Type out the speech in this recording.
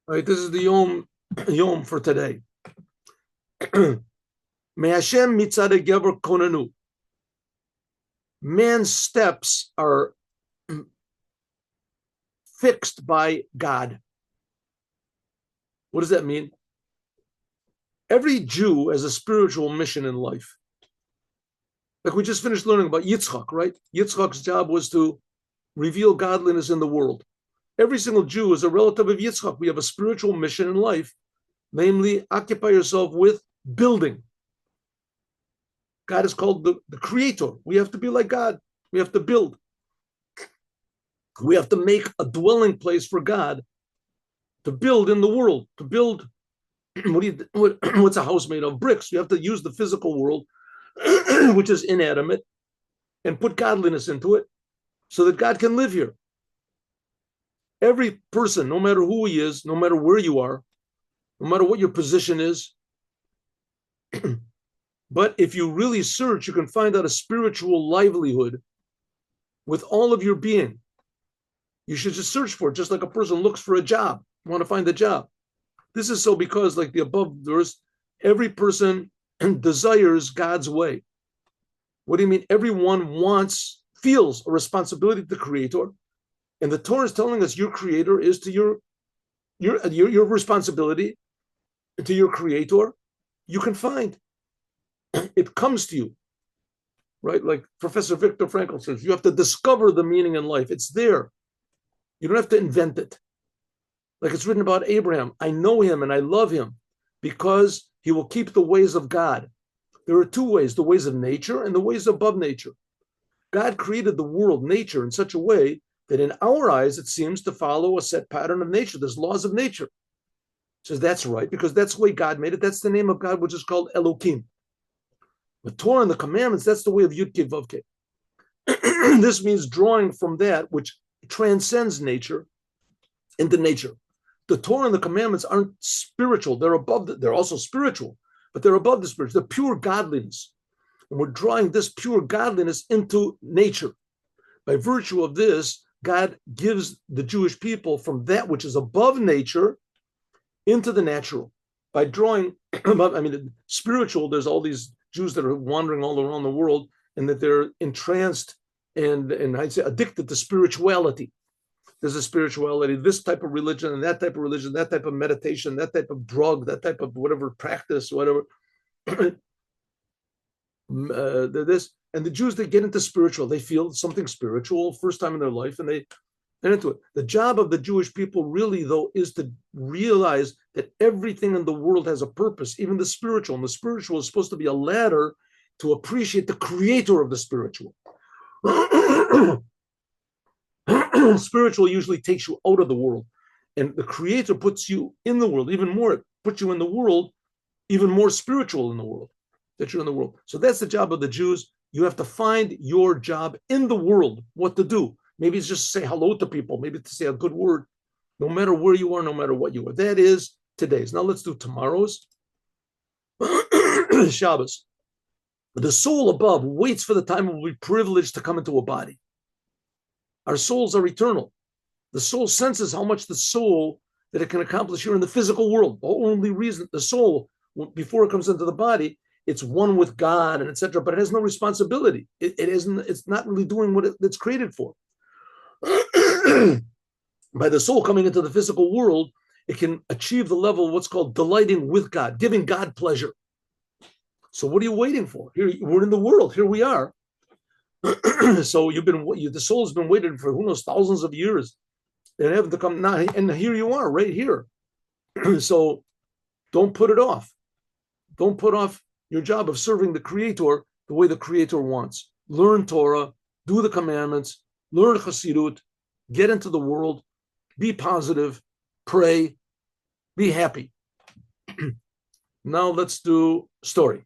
All right, this is the Yom for today. May Hashem mitzad gever konanu. Man's steps are fixed by God. What does that mean? Every Jew has a spiritual mission in life. Like we just finished learning about Yitzchak, right? Yitzchak's job was to reveal godliness in the world. Every single Jew is a relative of Yitzchak. We have a spiritual mission in life, namely, occupy yourself with building. God is called the creator. We have to be like God. We have to build. We have to make a dwelling place for God to build in the world, to build. What's a house made of? Bricks. You have to use the physical world, which is inanimate, and put godliness into it so that God can live here. Every person, no matter who he is, no matter where you are, no matter what your position is, but if you really search, you can find out a spiritual livelihood with all of your being. You should just search for it, just like a person looks for a job. You want to find a job. This is so because, like the above verse, every person desires God's way. What do you mean? Everyone feels a responsibility to the Creator. And the Torah is telling us your Creator is to your responsibility to your Creator. You can find. It comes to you, right? Like Professor Viktor Frankl says, you have to discover the meaning in life. It's there. You don't have to invent it. Like it's written about Abraham. I know him and I love him because he will keep the ways of God. There are two ways, the ways of nature and the ways above nature. God created the world, nature, in such a way that in our eyes, it seems to follow a set pattern of nature. There's laws of nature. Says that's right, because that's the way God made it. That's the name of God, which is called Elohim. The Torah and the commandments, that's the way of Yud-Kei Vav-Kei. This means drawing from that which transcends nature into nature. The Torah and the commandments aren't spiritual. They're above, they're also spiritual, but they're above the spiritual. They're pure godliness. And we're drawing this pure godliness into nature. By virtue of this, God gives the Jewish people from that which is above nature into the natural. By drawing, spiritual, there's all these Jews that are wandering all around the world and that they're entranced and I'd say addicted to spirituality. There's a spirituality, this type of religion and that type of religion, that type of meditation, that type of drug, that type of whatever practice, whatever. This and the Jews, they get into spiritual. They feel something spiritual first time in their life, and they get into it. The job of the Jewish people really, though, is to realize that everything in the world has a purpose, even the spiritual. And the spiritual is supposed to be a ladder to appreciate the creator of the spiritual. Spiritual usually takes you out of the world, and the creator puts you in the world even more. It puts you in the world, even more spiritual in the world, that you're in the world. So that's the job of the Jews. You have to find your job in the world, what to do. Maybe it's just say hello to people, maybe to say a good word, no matter where you are, no matter what you are. That is today's. Now let's do tomorrow's. Shabbos. The soul above waits for the time it will be privileged to come into a body. Our souls are eternal. The soul senses how much the soul that it can accomplish here in the physical world. The only reason the soul, before it comes into the body, it's one with God and etc. But it has no responsibility. It isn't. It's not really doing what it's created for. By the soul coming into the physical world, it can achieve the level of what's called delighting with God, giving God pleasure. So what are you waiting for? Here we're in the world. Here we are. So the soul's been waiting for who knows thousands of years. They have to come now, and here you are, right here. So don't put it off. Don't put off your job of serving the Creator the way the Creator wants. Learn Torah, do the commandments, learn Chassidut, get into the world, be positive, pray, be happy. Now let's do story.